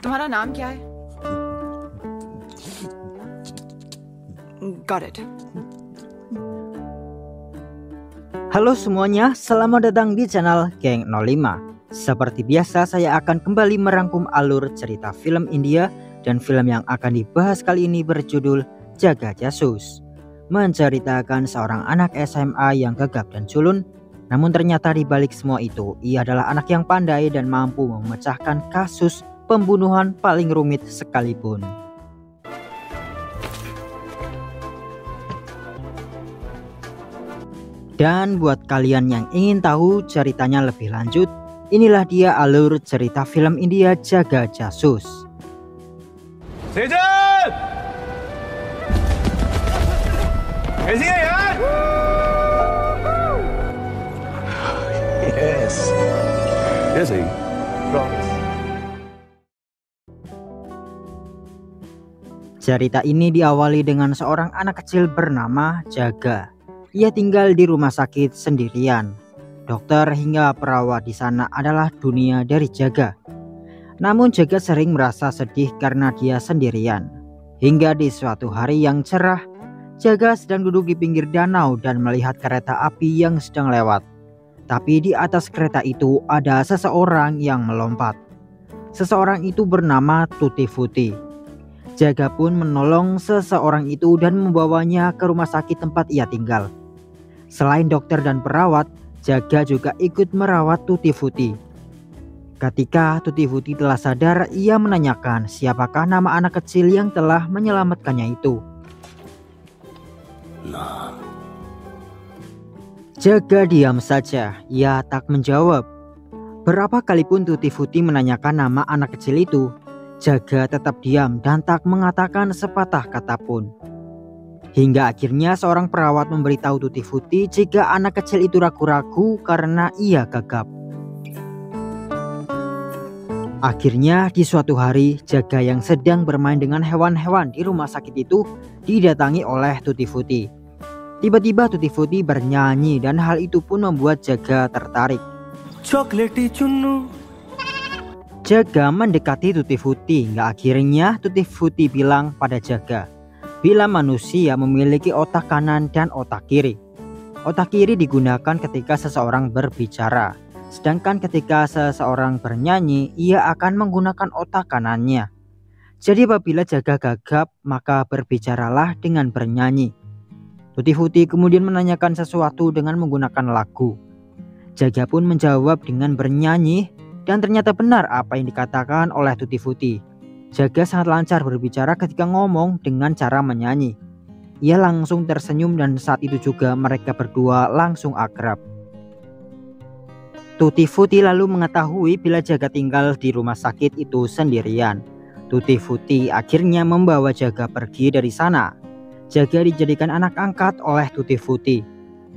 तुम्हारा नाम क्या है? Got it. Halo semuanya, selamat datang di channel Geng 05. Seperti biasa, saya akan kembali merangkum alur cerita film India, dan film yang akan dibahas kali ini berjudul Jaga Jasus. Menceritakan seorang anak SMA yang gagap dan culun, namun ternyata di balik semua itu, ia adalah anak yang pandai dan mampu memecahkan kasus pembunuhan paling rumit sekalipun. Dan buat kalian yang ingin tahu ceritanya lebih lanjut, inilah dia alur cerita film India Jaga Jasus. Sejan! कैसी है यार? Yes. Yes, I promise. Cerita ini diawali dengan seorang anak kecil bernama Jaga. Ia tinggal di rumah sakit sendirian. Dokter hingga perawat di sana adalah dunia dari Jaga. Namun Jaga sering merasa sedih karena dia sendirian. Hingga di suatu hari yang cerah, Jaga sedang duduk di pinggir danau dan melihat kereta api yang sedang lewat. Tapi di atas kereta itu ada seseorang yang melompat. Seseorang itu bernama Tutti Frutti. Jaga pun menolong seseorang itu dan membawanya ke rumah sakit tempat ia tinggal. Selain dokter dan perawat, Jaga juga ikut merawat Tutti Frutti. Ketika Tutti Frutti telah sadar, ia menanyakan siapakah nama anak kecil yang telah menyelamatkannya itu. Nah. Jaga diam saja, ia tak menjawab. Berapa kali pun Tutti Frutti menanyakan nama anak kecil itu, Jaga tetap diam dan tak mengatakan sepatah kata pun. Hingga akhirnya seorang perawat memberitahu Tutti Frutti jika anak kecil itu ragu-ragu karena ia gagap. Akhirnya di suatu hari, Jaga yang sedang bermain dengan hewan-hewan di rumah sakit itu didatangi oleh Tutti Frutti. Tiba-tiba Tutti Frutti bernyanyi dan hal itu pun membuat Jaga tertarik. Chocolate cunnu. Jaga mendekati Tutti Frutti hingga akhirnya Tutti Frutti bilang pada Jaga, bila manusia memiliki otak kanan dan otak kiri. Otak kiri digunakan ketika seseorang berbicara, sedangkan ketika seseorang bernyanyi, ia akan menggunakan otak kanannya. Jadi apabila Jaga gagap, maka berbicaralah dengan bernyanyi. Tutti Frutti kemudian menanyakan sesuatu dengan menggunakan lagu. Jaga pun menjawab dengan bernyanyi, dan ternyata benar apa yang dikatakan oleh Tutti Frutti. Jaga sangat lancar berbicara ketika ngomong dengan cara menyanyi. Ia langsung tersenyum dan saat itu juga mereka berdua langsung akrab. Tutti Frutti lalu mengetahui bila Jaga tinggal di rumah sakit itu sendirian. Tutti Frutti akhirnya membawa Jaga pergi dari sana. Jaga dijadikan anak angkat oleh Tutti Frutti.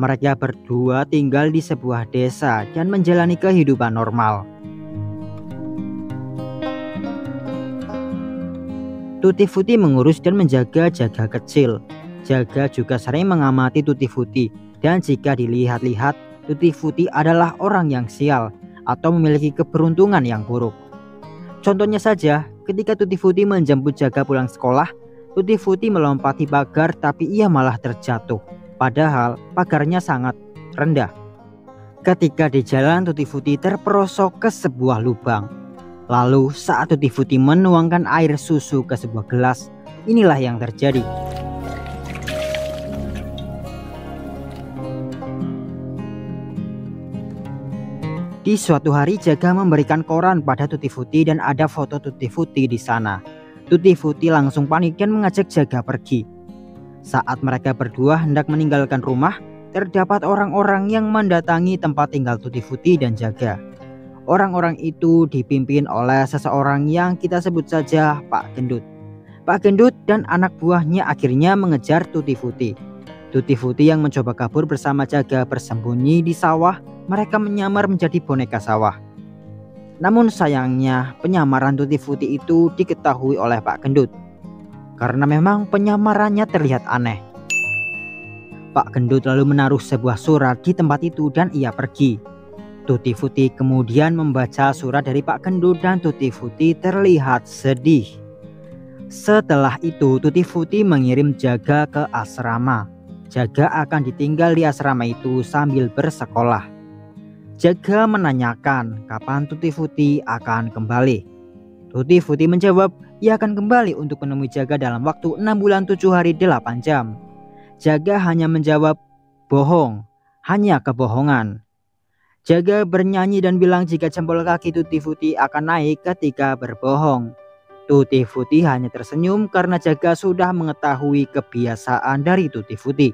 Mereka berdua tinggal di sebuah desa dan menjalani kehidupan normal. Tutti Frutti mengurus dan menjaga Jaga kecil. Jaga juga sering mengamati Tutti Frutti, dan jika dilihat-lihat, Tutti Frutti adalah orang yang sial atau memiliki keberuntungan yang buruk. Contohnya saja, ketika Tutti Frutti menjemput Jaga pulang sekolah, Tutti Frutti melompati pagar tapi ia malah terjatuh, padahal pagarnya sangat rendah. Ketika di jalan, Tutti Frutti terperosok ke sebuah lubang. Lalu saat Tutti Frutti menuangkan air susu ke sebuah gelas, inilah yang terjadi. Di suatu hari Jaga memberikan koran pada Tutti Frutti dan ada foto Tutti Frutti di sana. Tutti Frutti langsung panik dan mengajak Jaga pergi. Saat mereka berdua hendak meninggalkan rumah, terdapat orang-orang yang mendatangi tempat tinggal Tutti Frutti dan Jaga. Orang-orang itu dipimpin oleh seseorang yang kita sebut saja Pak Gendut. Pak Gendut dan anak buahnya akhirnya mengejar Tutti Frutti. Tutti Frutti yang mencoba kabur bersama Jaga bersembunyi di sawah, mereka menyamar menjadi boneka sawah. Namun sayangnya penyamaran Tutti Frutti itu diketahui oleh Pak Gendut. Karena memang penyamarannya terlihat aneh. Pak Gendut lalu menaruh sebuah surat di tempat itu dan ia pergi. Tutti Frutti kemudian membaca surat dari Pak Gendut dan Tutti Frutti terlihat sedih. Setelah itu Tutti Frutti mengirim Jaga ke asrama. Jaga akan ditinggal di asrama itu sambil bersekolah. Jaga menanyakan kapan Tutti Frutti akan kembali. Tutti Frutti menjawab ia akan kembali untuk menemui Jaga dalam waktu 6 bulan 7 hari 8 jam. Jaga hanya menjawab bohong, hanya kebohongan. Jaga bernyanyi dan bilang jika jempol kaki Tutti Frutti akan naik ketika berbohong. Tutti Frutti hanya tersenyum karena Jaga sudah mengetahui kebiasaan dari Tutti Frutti.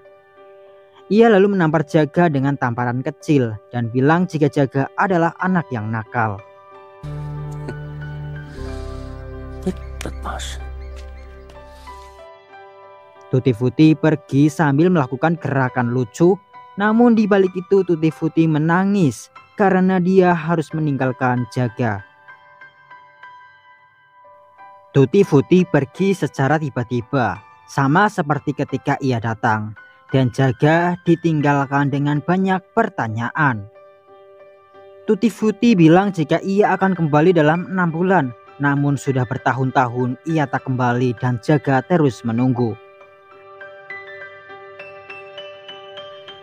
Ia lalu menampar Jaga dengan tamparan kecil dan bilang jika Jaga adalah anak yang nakal. Tutti Frutti pergi sambil melakukan gerakan lucu. Namun di balik itu Tutti Frutti menangis karena dia harus meninggalkan Jaga. Tutti Frutti pergi secara tiba-tiba, sama seperti ketika ia datang, dan Jaga ditinggalkan dengan banyak pertanyaan. Tutti Frutti bilang jika ia akan kembali dalam 6 bulan, namun sudah bertahun-tahun ia tak kembali dan Jaga terus menunggu.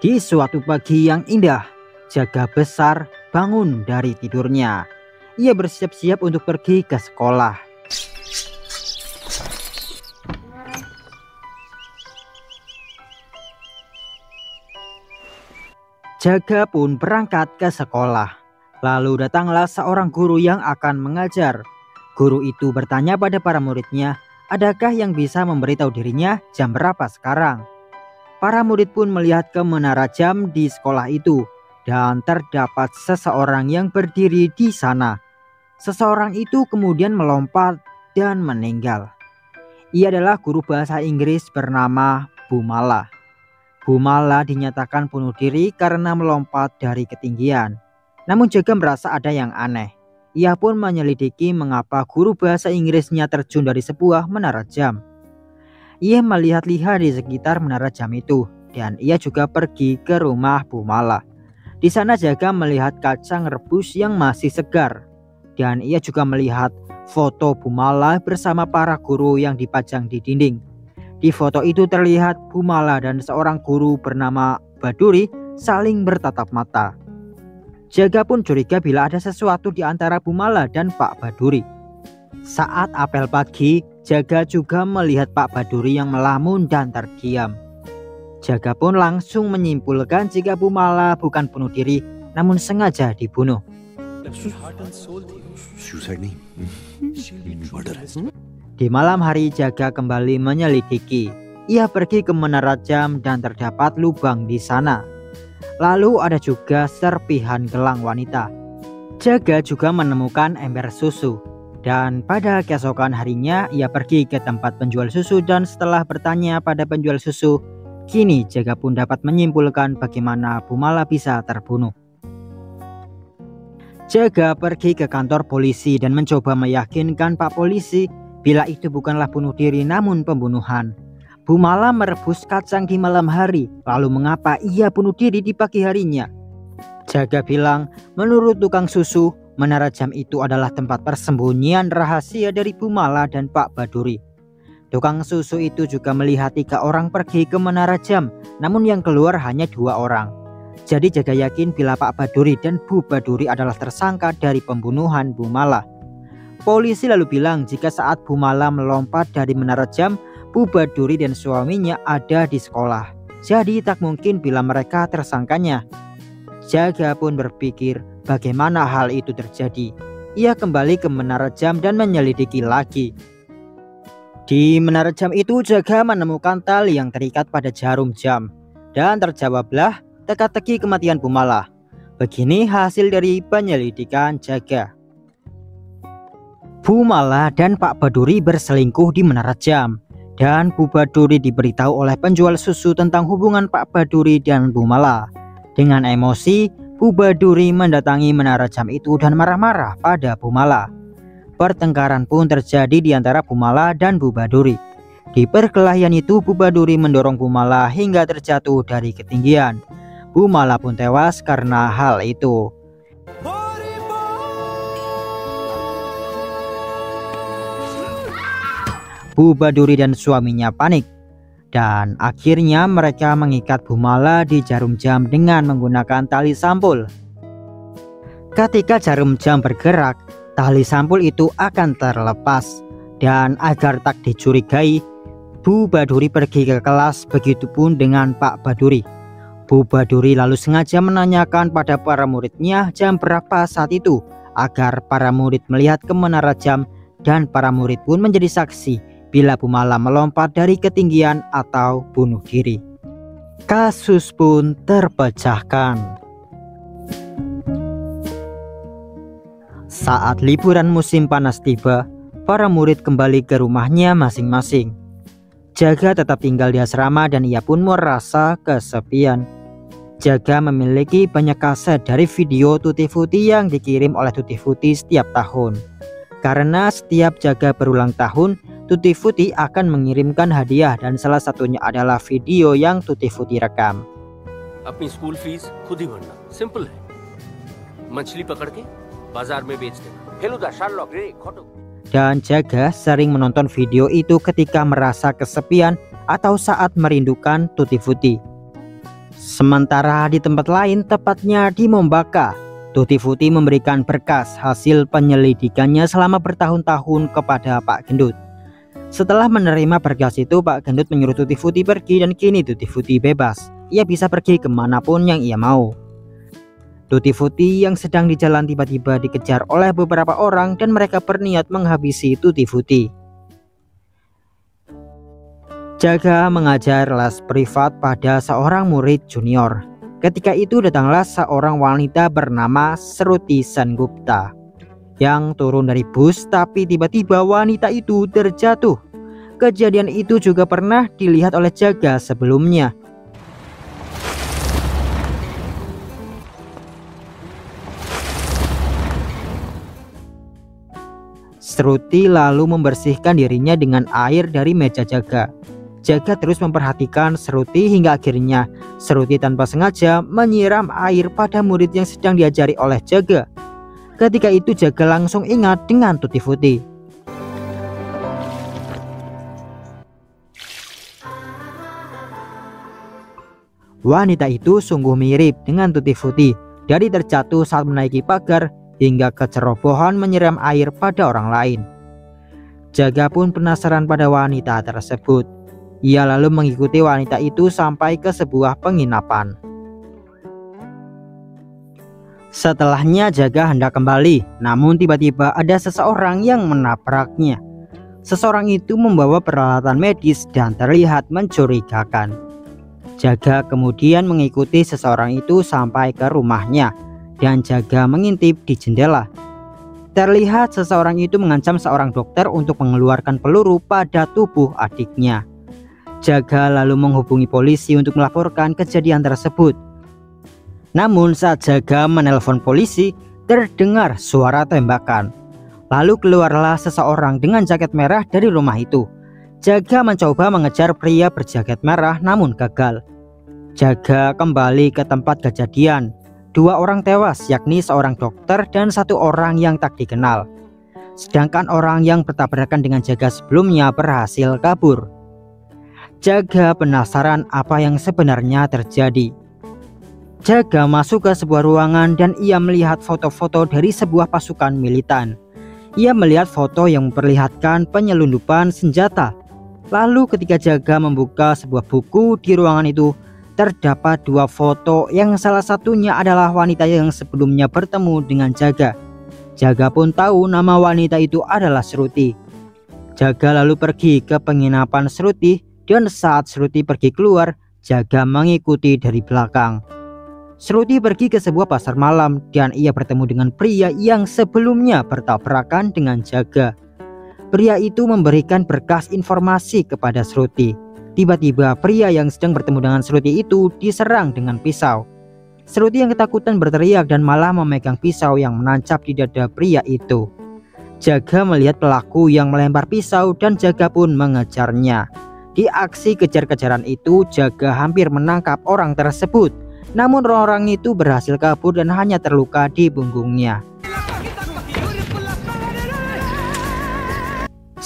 Di suatu pagi yang indah, Jaga besar bangun dari tidurnya. Ia bersiap-siap untuk pergi ke sekolah. Jaga pun berangkat ke sekolah. Lalu datanglah seorang guru yang akan mengajar. Guru itu bertanya pada para muridnya, adakah yang bisa memberitahu dirinya jam berapa sekarang? Para murid pun melihat ke menara jam di sekolah itu dan terdapat seseorang yang berdiri di sana. Seseorang itu kemudian melompat dan meninggal. Ia adalah guru bahasa Inggris bernama Bu Mala. Bu Mala dinyatakan bunuh diri karena melompat dari ketinggian. Namun Jaga merasa ada yang aneh. Ia pun menyelidiki mengapa guru bahasa Inggrisnya terjun dari sebuah menara jam. Ia melihat-lihat di sekitar menara jam itu dan ia juga pergi ke rumah Bu Mala. Di sana Jaga melihat kacang rebus yang masih segar dan ia juga melihat foto Bu Mala bersama para guru yang dipajang di dinding. Di foto itu terlihat Bu Mala dan seorang guru bernama Baduri saling bertatap mata. Jaga pun curiga bila ada sesuatu di antara Bu Mala dan Pak Baduri. Saat apel pagi, Jaga juga melihat Pak Baduri yang melamun dan terdiam. Jaga pun langsung menyimpulkan jika Bu Mala bukan bunuh diri, namun sengaja dibunuh. Di malam hari Jaga kembali menyelidiki. Ia pergi ke menara jam dan terdapat lubang di sana. Lalu ada juga serpihan gelang wanita. Jaga juga menemukan ember susu. Dan pada keesokan harinya ia pergi ke tempat penjual susu dan setelah bertanya pada penjual susu, kini Jaga pun dapat menyimpulkan bagaimana Bu Mala bisa terbunuh. Jaga pergi ke kantor polisi dan mencoba meyakinkan Pak Polisi bila itu bukanlah bunuh diri namun pembunuhan. Bu Mala merebus kacang di malam hari, lalu mengapa ia bunuh diri di pagi harinya? Jaga bilang, menurut tukang susu, menara jam itu adalah tempat persembunyian rahasia dari Bu Mala dan Pak Baduri. Tukang susu itu juga melihat 3 orang pergi ke menara jam, namun yang keluar hanya 2 orang. Jadi Jaga yakin bila Pak Baduri dan Bu Baduri adalah tersangka dari pembunuhan Bu Mala. Polisi lalu bilang jika saat Bu Mala melompat dari menara jam, Bu Baduri dan suaminya ada di sekolah. Jadi tak mungkin bila mereka tersangkanya. Jaga pun berpikir bagaimana hal itu terjadi. Ia kembali ke menara jam dan menyelidiki lagi. Di menara jam itu Jaga menemukan tali yang terikat pada jarum jam. Dan terjawablah teka-teki kematian Bu Mala. Begini hasil dari penyelidikan Jaga. Bu Mala dan Pak Baduri berselingkuh di menara jam. Dan Bu Baduri diberitahu oleh penjual susu tentang hubungan Pak Baduri dan Bu Mala. Dengan emosi, Bu Baduri mendatangi menara jam itu dan marah-marah pada Bu Mala. Pertengkaran pun terjadi di antara Bu Mala dan Bu Baduri. Di perkelahian itu Bu Baduri mendorong Bu Mala hingga terjatuh dari ketinggian. Bu Mala pun tewas karena hal itu. Bu Baduri dan suaminya panik. Dan akhirnya mereka mengikat Bu Mala di jarum jam dengan menggunakan tali sampul. Ketika jarum jam bergerak, tali sampul itu akan terlepas. Dan agar tak dicurigai, Bu Baduri pergi ke kelas, begitupun dengan Pak Baduri. Bu Baduri lalu sengaja menanyakan pada para muridnya jam berapa saat itu, agar para murid melihat ke menara jam dan para murid pun menjadi saksi bila Bu Mala melompat dari ketinggian atau bunuh diri. Kasus pun terpecahkan. Saat liburan musim panas tiba, para murid kembali ke rumahnya masing-masing. Jaga tetap tinggal di asrama dan ia pun merasa kesepian. Jaga memiliki banyak kaset dari video Tutti Frutti yang dikirim oleh Tutti Frutti setiap tahun. Karena setiap Jaga berulang tahun, Tutti Frutti akan mengirimkan hadiah dan salah satunya adalah video yang Tutti Frutti rekam. अपनी school fees खुद ही भरना सिंपल है मछली पकड़ के बाजार में बेच देना फेलुदा शार्लॉक रे खोटो. Dan Jaga sering menonton video itu ketika merasa kesepian atau saat merindukan Tutti Frutti. Sementara di tempat lain, tepatnya di Mombaka, Tutti Frutti memberikan berkas hasil penyelidikannya selama bertahun-tahun kepada Pak Gendut. Setelah menerima berkas itu, Pak Gendut menyuruh Tutti Frutti pergi dan kini Tutti Frutti bebas. Ia bisa pergi kemanapun yang ia mau. Tutti Frutti yang sedang di jalan tiba-tiba dikejar oleh beberapa orang dan mereka berniat menghabisi Tutti Frutti. Jaga mengajar les privat pada seorang murid junior. Ketika itu datanglah seorang wanita bernama Sruti Sengupta yang turun dari bus, tapi tiba-tiba wanita itu terjatuh. Kejadian itu juga pernah dilihat oleh Jaga sebelumnya. Sruti lalu membersihkan dirinya dengan air dari meja Jaga. Jaga terus memperhatikan Sruti hingga akhirnya Sruti tanpa sengaja menyiram air pada murid yang sedang diajari oleh Jaga. Ketika itu Jaga langsung ingat dengan Tutti Frutti. Wanita itu sungguh mirip dengan Tutti Frutti, dari terjatuh saat menaiki pagar hingga kecerobohan menyiram air pada orang lain. Jaga pun penasaran pada wanita tersebut. Ia lalu mengikuti wanita itu sampai ke sebuah penginapan. Setelahnya Jaga hendak kembali, namun tiba-tiba ada seseorang yang menabraknya. Seseorang itu membawa peralatan medis dan terlihat mencurigakan. Jaga kemudian mengikuti seseorang itu sampai ke rumahnya dan Jaga mengintip di jendela. Terlihat seseorang itu mengancam seorang dokter untuk mengeluarkan peluru pada tubuh adiknya. Jaga lalu menghubungi polisi untuk melaporkan kejadian tersebut. Namun saat Jaga menelpon polisi, terdengar suara tembakan. Lalu keluarlah seseorang dengan jaket merah dari rumah itu. Jaga mencoba mengejar pria berjaket merah namun gagal. Jaga kembali ke tempat kejadian. 2 orang tewas, yakni seorang dokter dan 1 orang yang tak dikenal. Sedangkan orang yang bertabrakan dengan Jaga sebelumnya berhasil kabur. Jaga penasaran apa yang sebenarnya terjadi. Jaga masuk ke sebuah ruangan dan ia melihat foto-foto dari sebuah pasukan militan. Ia melihat foto yang memperlihatkan penyelundupan senjata. Lalu ketika Jaga membuka sebuah buku di ruangan itu, terdapat 2 foto yang salah satunya adalah wanita yang sebelumnya bertemu dengan Jaga. Jaga pun tahu nama wanita itu adalah Sruti. Jaga lalu pergi ke penginapan Sruti dan saat Sruti pergi keluar, Jaga mengikuti dari belakang. Sruti pergi ke sebuah pasar malam dan ia bertemu dengan pria yang sebelumnya bertabrakan dengan Jaga. Pria itu memberikan berkas informasi kepada Sruti. Tiba-tiba pria yang sedang bertemu dengan Sruti itu diserang dengan pisau. Sruti yang ketakutan berteriak dan malah memegang pisau yang menancap di dada pria itu. Jaga melihat pelaku yang melempar pisau dan Jaga pun mengejarnya. Di aksi kejar-kejaran itu Jaga hampir menangkap orang tersebut. Namun orang itu berhasil kabur dan hanya terluka di punggungnya.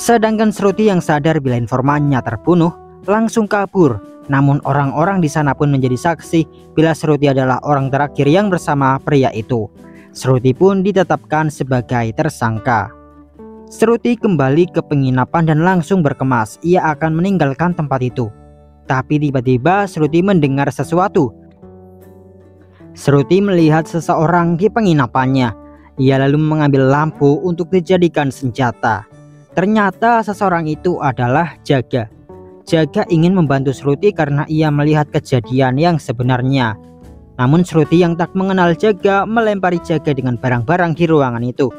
Sedangkan Shruti yang sadar bila informannya terbunuh langsung kabur. Namun orang-orang di sana pun menjadi saksi bila Shruti adalah orang terakhir yang bersama pria itu. Shruti pun ditetapkan sebagai tersangka. Shruti kembali ke penginapan dan langsung berkemas ia akan meninggalkan tempat itu. Tapi tiba-tiba Shruti mendengar sesuatu. Shruti melihat seseorang di penginapannya. Ia lalu mengambil lampu untuk dijadikan senjata. Ternyata seseorang itu adalah Jaga. Jaga ingin membantu Shruti karena ia melihat kejadian yang sebenarnya. Namun Shruti yang tak mengenal Jaga melempari Jaga dengan barang-barang di ruangan itu.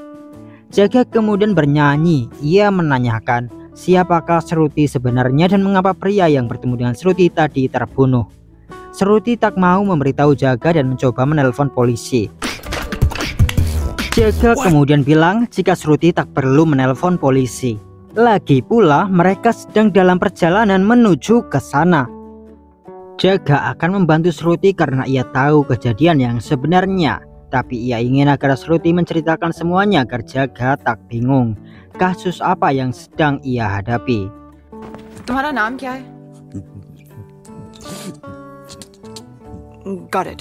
Jaga kemudian bernyanyi. Ia menanyakan siapakah Shruti sebenarnya dan mengapa pria yang bertemu dengan Shruti tadi terbunuh. Shruti tak mau memberitahu Jaga dan mencoba menelpon polisi. Jaga kemudian bilang jika Shruti tak perlu menelpon polisi. Lagi pula mereka sedang dalam perjalanan menuju ke sana. Jaga akan membantu Shruti karena ia tahu kejadian yang sebenarnya. Tapi ia ingin agar Shruti menceritakan semuanya agar Jaga tak bingung kasus apa yang sedang ia hadapi. तुम्हारा नाम क्या है? Got it.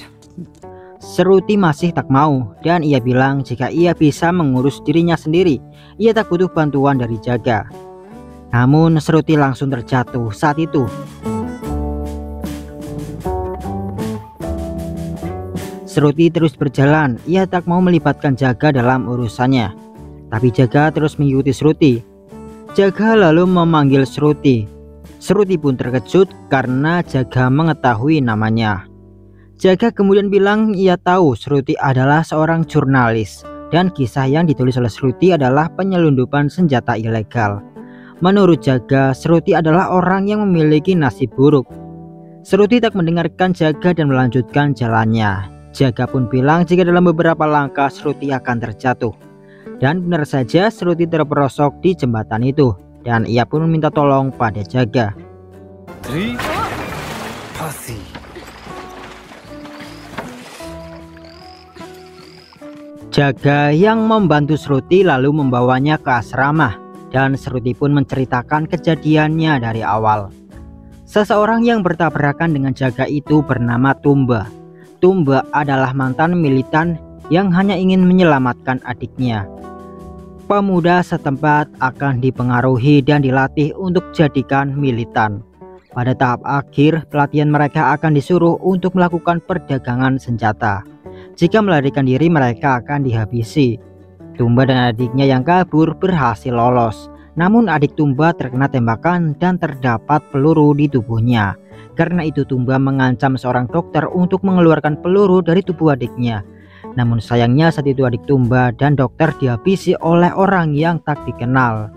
Shruti masih tak mau dan ia bilang jika ia bisa mengurus dirinya sendiri. Ia tak butuh bantuan dari Jaga. Namun Shruti langsung terjatuh saat itu. Shruti terus berjalan. Ia tak mau melibatkan Jaga dalam urusannya. Tapi Jaga terus mengikuti Shruti. Jaga lalu memanggil Shruti. Shruti pun terkejut karena Jaga mengetahui namanya. Jaga kemudian bilang ia tahu Shruti adalah seorang jurnalis. Dan kisah yang ditulis oleh Shruti adalah penyelundupan senjata ilegal. Menurut Jaga, Shruti adalah orang yang memiliki nasib buruk. Shruti tak mendengarkan Jaga dan melanjutkan jalannya. Jaga pun bilang jika dalam beberapa langkah Shruti akan terjatuh. Dan benar saja Shruti terperosok di jembatan itu. Dan ia pun meminta tolong pada Jaga. Jaga yang membantu Shruti lalu membawanya ke asrama dan Shruti pun menceritakan kejadiannya dari awal. Seseorang yang bertabrakan dengan Jaga itu bernama Tumba. Tumba adalah mantan militan yang hanya ingin menyelamatkan adiknya. Pemuda setempat akan dipengaruhi dan dilatih untuk jadikan militan. Pada tahap akhir pelatihan mereka akan disuruh untuk melakukan perdagangan senjata. Jika melarikan diri mereka akan dihabisi. Tumba dan adiknya yang kabur berhasil lolos. Namun adik Tumba terkena tembakan dan terdapat peluru di tubuhnya. Karena itu Tumba mengancam seorang dokter untuk mengeluarkan peluru dari tubuh adiknya. Namun sayangnya saat itu adik Tumba dan dokter dihabisi oleh orang yang tak dikenal.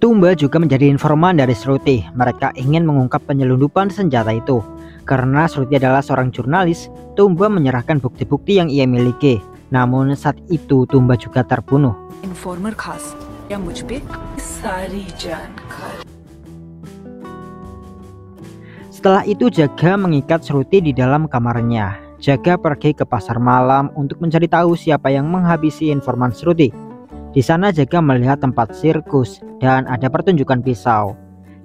Tumba juga menjadi informan dari Shruti. Mereka ingin mengungkap penyelundupan senjata itu. Karena Shruti adalah seorang jurnalis, Tumba menyerahkan bukti-bukti yang ia miliki. Namun saat itu Tumba juga terbunuh. Informer khas yang मुझ पे सारी जानकारी. Setelah itu Jaga mengikat Shruti di dalam kamarnya. Jaga pergi ke pasar malam untuk mencari tahu siapa yang menghabisi informan Shruti. Di sana Jaga melihat tempat sirkus dan ada pertunjukan pisau.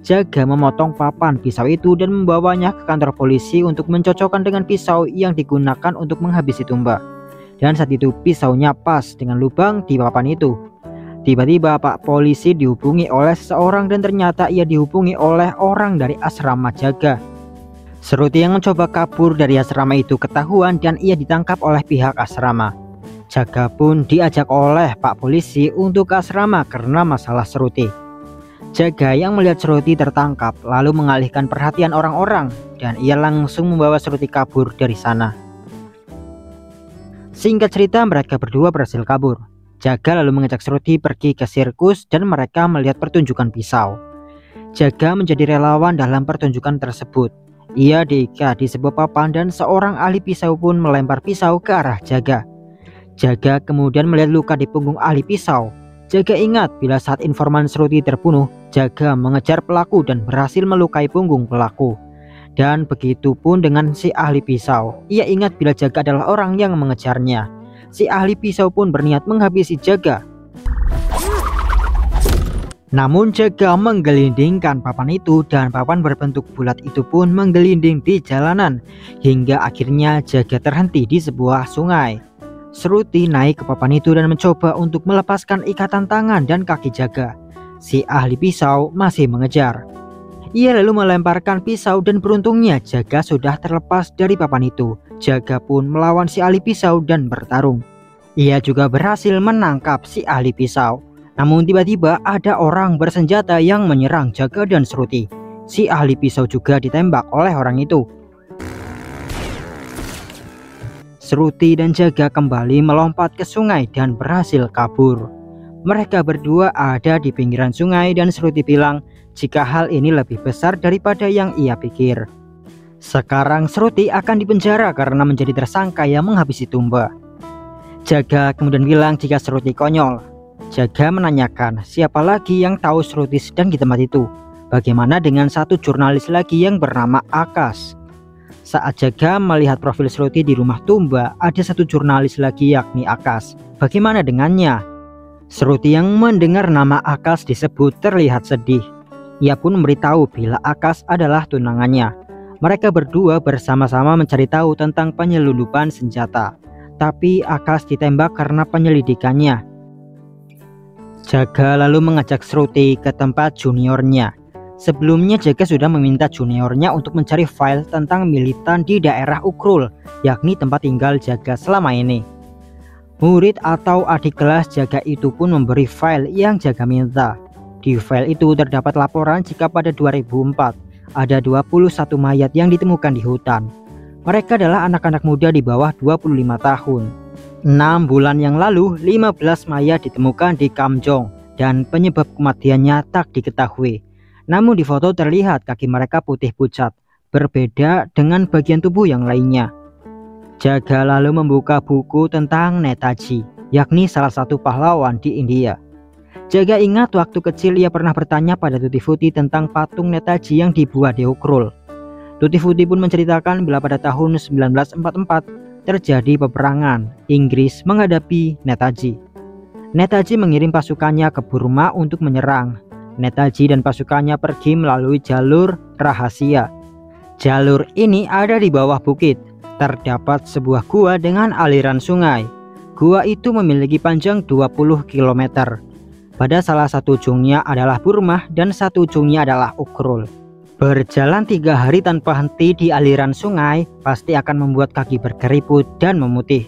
Jaga memotong papan pisau itu dan membawanya ke kantor polisi untuk mencocokkan dengan pisau yang digunakan untuk menghabisi Tumba. Dan saat itu pisaunya pas dengan lubang di papan itu. Tiba-tiba Pak Polisi dihubungi oleh seseorang dan ternyata ia dihubungi oleh orang dari asrama Jaga. Shruti yang mencoba kabur dari asrama itu ketahuan dan ia ditangkap oleh pihak asrama. Jaga pun diajak oleh Pak Polisi untuk ke asrama karena masalah Shruti. Jaga yang melihat Shruti tertangkap lalu mengalihkan perhatian orang-orang dan ia langsung membawa Shruti kabur dari sana. Singkat cerita mereka berdua berhasil kabur. Jaga lalu mengajak Shruti pergi ke sirkus dan mereka melihat pertunjukan pisau. Jaga menjadi relawan dalam pertunjukan tersebut. Ia diikat di sebuah papan dan seorang ahli pisau pun melempar pisau ke arah Jaga. Jaga kemudian melihat luka di punggung ahli pisau. Jaga ingat bila saat informan Shruti terbunuh, Jaga mengejar pelaku dan berhasil melukai punggung pelaku. Dan begitu pun dengan si ahli pisau. Ia ingat bila Jaga adalah orang yang mengejarnya. Si ahli pisau pun berniat menghabisi Jaga. Namun Jaga menggelindingkan papan itu dan papan berbentuk bulat itu pun menggelinding di jalanan hingga akhirnya Jaga terhenti di sebuah sungai. Shruti naik ke papan itu dan mencoba untuk melepaskan ikatan tangan dan kaki Jaga. Si ahli pisau masih mengejar. Ia lalu melemparkan pisau dan beruntungnya Jaga sudah terlepas dari papan itu. Jaga pun melawan si ahli pisau dan bertarung. Ia juga berhasil menangkap si ahli pisau. Namun tiba-tiba ada orang bersenjata yang menyerang Jaga dan Shruti. Si ahli pisau juga ditembak oleh orang itu. Shruti dan Jaga kembali melompat ke sungai dan berhasil kabur. Mereka berdua ada di pinggiran sungai dan Shruti bilang jika hal ini lebih besar daripada yang ia pikir. Sekarang Shruti akan dipenjara karena menjadi tersangka yang menghabisi Tumba. Jaga kemudian bilang jika Shruti konyol. Jaga menanyakan siapa lagi yang tahu Shruti sedang di tempat itu. Bagaimana dengan satu jurnalis lagi yang bernama Akash? Saat Jaga melihat profil Shruti di rumah Tumba, ada satu jurnalis lagi yakni Akash. Bagaimana dengannya? Shruti yang mendengar nama Akash disebut terlihat sedih. Ia pun memberitahu bila Akash adalah tunangannya. Mereka berdua bersama-sama mencari tahu tentang penyelundupan senjata. Tapi Akash ditembak karena penyelidikannya. Jaga lalu mengajak Shruti ke tempat juniornya. Sebelumnya Jaga sudah meminta juniornya untuk mencari file tentang militan di daerah Ukrul, yakni tempat tinggal Jaga selama ini. Murid atau adik kelas Jaga itu pun memberi file yang Jaga minta. Di file itu terdapat laporan jika pada 2004 ada 21 mayat yang ditemukan di hutan. Mereka adalah anak-anak muda di bawah 25 tahun. 6 bulan yang lalu 15 mayat ditemukan di Kamjong dan penyebab kematiannya tak diketahui. Namun di foto terlihat kaki mereka putih pucat, berbeda dengan bagian tubuh yang lainnya. Jaga lalu membuka buku tentang Netaji, yakni salah satu pahlawan di India. Jaga ingat waktu kecil ia pernah bertanya pada Tutti Frutti tentang patung Netaji yang dibuat di Ukrul. Tutti Frutti pun menceritakan bila pada tahun 1944 terjadi peperangan Inggris menghadapi Netaji. Netaji mengirim pasukannya ke Burma untuk menyerang. Netaji dan pasukannya pergi melalui jalur rahasia. Jalur ini ada di bawah bukit. Terdapat sebuah gua dengan aliran sungai. Gua itu memiliki panjang 20 km. Pada salah satu ujungnya adalah Burma dan satu ujungnya adalah Ukrul. Berjalan 3 hari tanpa henti di aliran sungai pasti akan membuat kaki berkeriput dan memutih.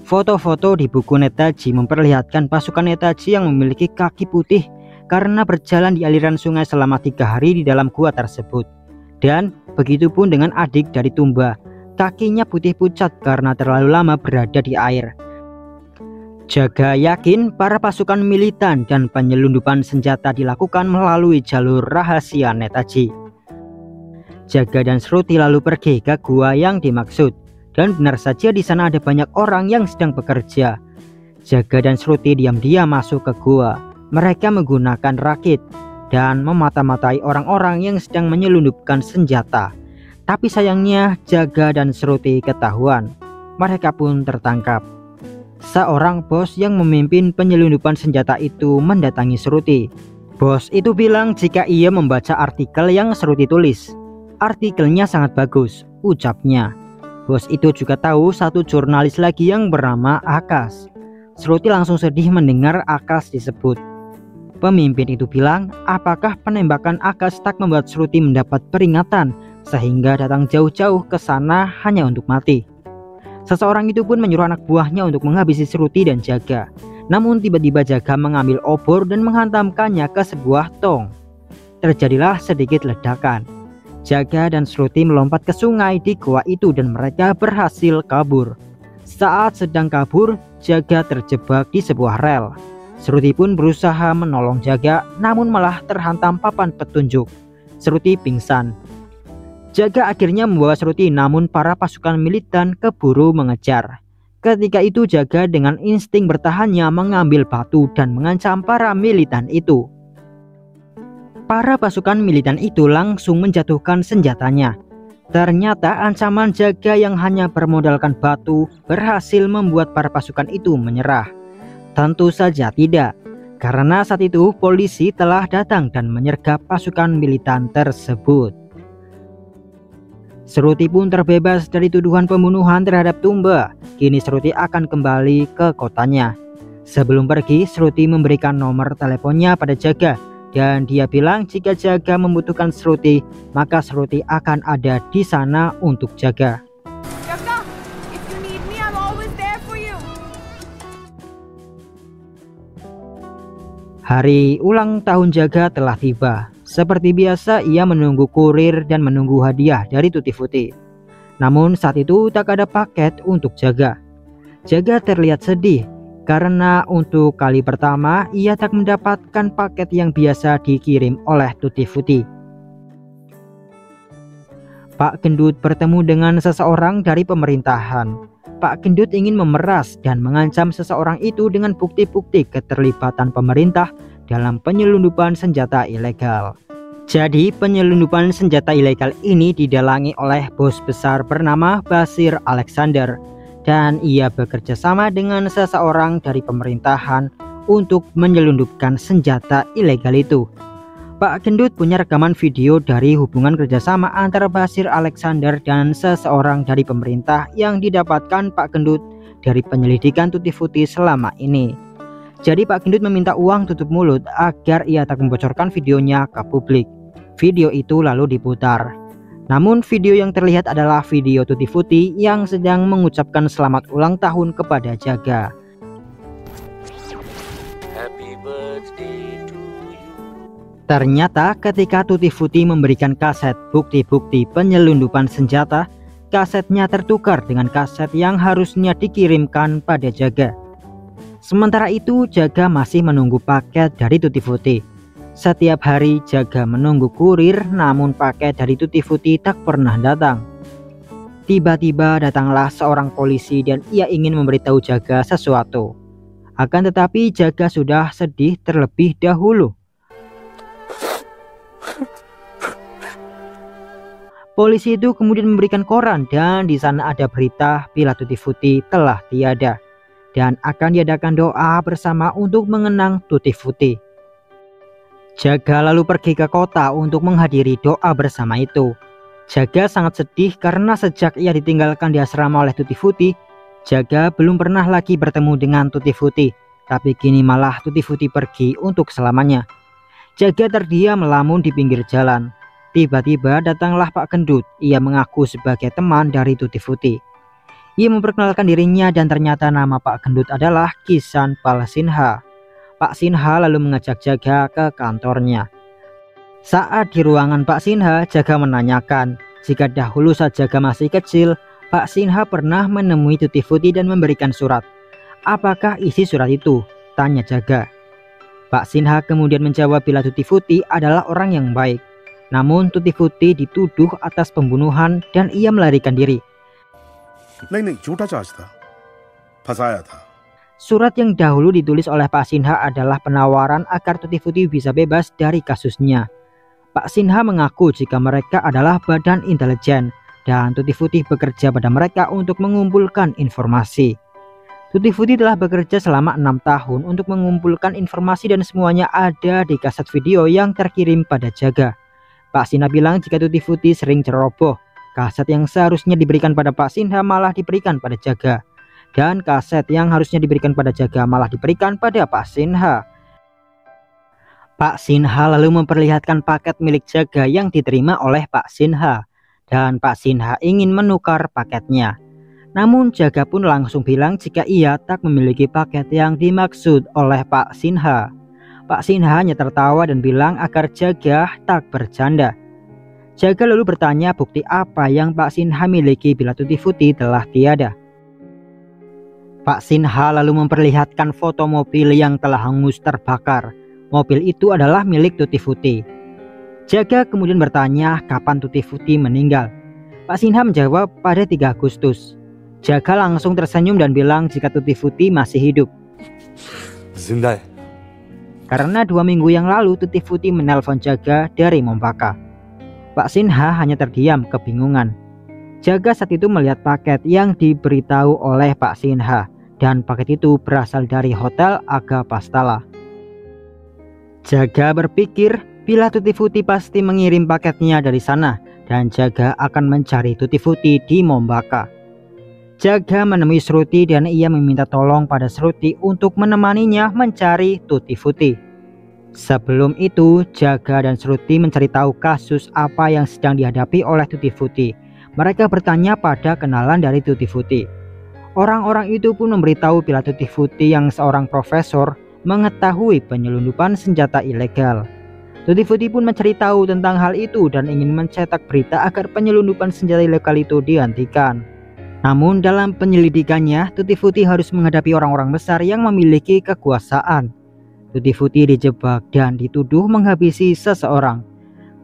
Foto-foto di buku Netaji memperlihatkan pasukan Netaji yang memiliki kaki putih karena berjalan di aliran sungai selama 3 hari di dalam gua tersebut. Dan begitu pun dengan adik dari Tumba, kakinya putih pucat karena terlalu lama berada di air. Jaga yakin para pasukan militan dan penyelundupan senjata dilakukan melalui jalur rahasia Netaji. Jaga dan Shruti lalu pergi ke gua yang dimaksud, dan benar saja di sana ada banyak orang yang sedang bekerja. Jaga dan Shruti diam-diam masuk ke gua. Mereka menggunakan rakit dan memata-matai orang-orang yang sedang menyelundupkan senjata. Tapi sayangnya Jaga dan Shruti ketahuan. Mereka pun tertangkap. Seorang bos yang memimpin penyelundupan senjata itu mendatangi Shruti. Bos itu bilang jika ia membaca artikel yang Shruti tulis. Artikelnya sangat bagus, ucapnya. Bos itu juga tahu satu jurnalis lagi yang bernama Akash. Shruti langsung sedih mendengar Akash disebut. Pemimpin itu bilang, apakah penembakan Akash tak membuat Shruti mendapat peringatan sehingga datang jauh-jauh ke sana hanya untuk mati. Seseorang itu pun menyuruh anak buahnya untuk menghabisi Shruti dan Jaga. Namun tiba-tiba Jaga mengambil obor dan menghantamkannya ke sebuah tong. Terjadilah sedikit ledakan. Jaga dan Shruti melompat ke sungai di gua itu dan mereka berhasil kabur. Saat sedang kabur, Jaga terjebak di sebuah rel. Shruti pun berusaha menolong Jaga, namun malah terhantam papan petunjuk. Shruti pingsan. Jaga akhirnya membawa Shruti, namun para pasukan militan keburu mengejar. Ketika itu Jaga dengan insting bertahannya mengambil batu dan mengancam para militan itu. Para pasukan militan itu langsung menjatuhkan senjatanya. Ternyata ancaman Jaga yang hanya bermodalkan batu berhasil membuat para pasukan itu menyerah. Tentu saja tidak. karena saat itu polisi telah datang dan menyergap pasukan militan tersebut. Shruti pun terbebas dari tuduhan pembunuhan terhadap Tumba. Kini Shruti akan kembali ke kotanya. Sebelum pergi, Shruti memberikan nomor teleponnya pada Jaga, dan dia bilang jika Jaga membutuhkan Shruti, maka Shruti akan ada di sana untuk Jaga. Jaga, if you need me, I'm always there for you. Hari ulang tahun Jaga telah tiba. Seperti biasa, ia menunggu kurir dan menunggu hadiah dari Tutti Frutti. Namun saat itu tak ada paket untuk Jaga. Jaga terlihat sedih karena untuk kali pertama ia tak mendapatkan paket yang biasa dikirim oleh Tutti Frutti. Pak Gendut bertemu dengan seseorang dari pemerintahan. Pak Gendut ingin memeras dan mengancam seseorang itu dengan bukti-bukti keterlibatan pemerintah dalam penyelundupan senjata ilegal. Jadi penyelundupan senjata ilegal ini didalangi oleh bos besar bernama Basir Alexander, dan ia bekerja sama dengan seseorang dari pemerintahan untuk menyelundupkan senjata ilegal itu. Pak Gendut punya rekaman video dari hubungan kerjasama antara Basir Alexander dan seseorang dari pemerintah yang didapatkan Pak Gendut dari penyelidikan Tutti Frutti selama ini. Jadi Pak Gendut meminta uang tutup mulut agar ia tak membocorkan videonya ke publik. Video itu lalu diputar. Namun video yang terlihat adalah video Tutti Frutti yang sedang mengucapkan selamat ulang tahun kepada Jaga. Happy birthday to you. Ternyata ketika Tutti Frutti memberikan kaset bukti-bukti penyelundupan senjata, kasetnya tertukar dengan kaset yang harusnya dikirimkan pada Jaga. Sementara itu Jaga masih menunggu paket dari Tutti Frutti. Setiap hari Jaga menunggu kurir, namun paket dari Tutti Frutti tak pernah datang. Tiba-tiba datanglah seorang polisi dan ia ingin memberitahu Jaga sesuatu. Akan tetapi Jaga sudah sedih terlebih dahulu. Polisi itu kemudian memberikan koran dan di sana ada berita bila Tutti Frutti telah tiada dan akan diadakan doa bersama untuk mengenang Tutti Frutti. Jaga lalu pergi ke kota untuk menghadiri doa bersama itu. Jaga sangat sedih karena sejak ia ditinggalkan di asrama oleh Tutti Frutti, Jaga belum pernah lagi bertemu dengan Tutti Frutti, tapi kini malah Tutti Frutti pergi untuk selamanya. Jaga terdiam melamun di pinggir jalan. Tiba-tiba datanglah Pak Gendut. Ia mengaku sebagai teman dari Tutti Frutti. Ia memperkenalkan dirinya dan ternyata nama Pak Gendut adalah Kisan Palsinha. Pak Sinha lalu mengajak Jaga ke kantornya. Saat di ruangan Pak Sinha, Jaga menanyakan jika dahulu saat Jaga masih kecil, Pak Sinha pernah menemui Tutti Frutti dan memberikan surat. Apakah isi surat itu? Tanya Jaga. Pak Sinha kemudian menjawab bila Tutti Frutti adalah orang yang baik. Namun Tutti Frutti dituduh atas pembunuhan dan ia melarikan diri. नहीं झूठा चार्ज था फंसाया था. Surat yang dahulu ditulis oleh Pak Sinha adalah penawaran agar Tutti Frutti bisa bebas dari kasusnya. Pak Sinha mengaku jika mereka adalah badan intelijen dan Tutti Frutti bekerja pada mereka untuk mengumpulkan informasi. Tutti Frutti telah bekerja selama 6 tahun untuk mengumpulkan informasi dan semuanya ada di kaset video yang terkirim pada Jaga. Pak Sinha bilang jika Tutti Frutti sering ceroboh. Kaset yang seharusnya diberikan pada Pak Sinha malah diberikan pada Jaga. Dan kaset yang harusnya diberikan pada Jaga malah diberikan pada Pak Sinha. Pak Sinha lalu memperlihatkan paket milik Jaga yang diterima oleh Pak Sinha. Dan Pak Sinha ingin menukar paketnya. Namun Jaga pun langsung bilang jika ia tak memiliki paket yang dimaksud oleh Pak Sinha. Pak Sinha hanya tertawa dan bilang agar Jaga tak bercanda. Jaga lalu bertanya bukti apa yang Pak Sinha miliki bila Tutti Frutti telah tiada. Pak Sinha lalu memperlihatkan foto mobil yang telah hangus terbakar. Mobil itu adalah milik Tutti Frutti. Jaga kemudian bertanya kapan Tutti Frutti meninggal. Pak Sinha menjawab pada 3 Agustus. Jaga langsung tersenyum dan bilang jika Tutti Frutti masih hidup. जिंदा है. Karena 2 minggu yang lalu Tutti Frutti menelpon Jaga dari Mompaka. Pak Sinha hanya terdiam kebingungan. Jaga saat itu melihat paket yang diberitahu oleh Pak Sinha dan paket itu berasal dari Hotel Aga Pastala. Jaga berpikir bila Tutti Frutti pasti mengirim paketnya dari sana dan Jaga akan mencari Tutti Frutti di Mombaka. Jaga menemui Shruti dan ia meminta tolong pada Shruti untuk menemaninya mencari Tutti Frutti. Sebelum itu, Jaga dan Shruti mencari tahu kasus apa yang sedang dihadapi oleh Tutti Frutti. Mereka bertanya pada kenalan dari Tutti Frutti. Orang-orang itu pun memberitahu bila Tutti Frutti yang seorang profesor mengetahui penyelundupan senjata ilegal. Tutti Frutti pun mencari tahu tentang hal itu dan ingin mencetak berita agar penyelundupan senjata ilegal itu dihentikan. Namun dalam penyelidikannya, Tutti Frutti harus menghadapi orang-orang besar yang memiliki kekuasaan. Tutti Frutti dijebak dan dituduh menghabisi seseorang.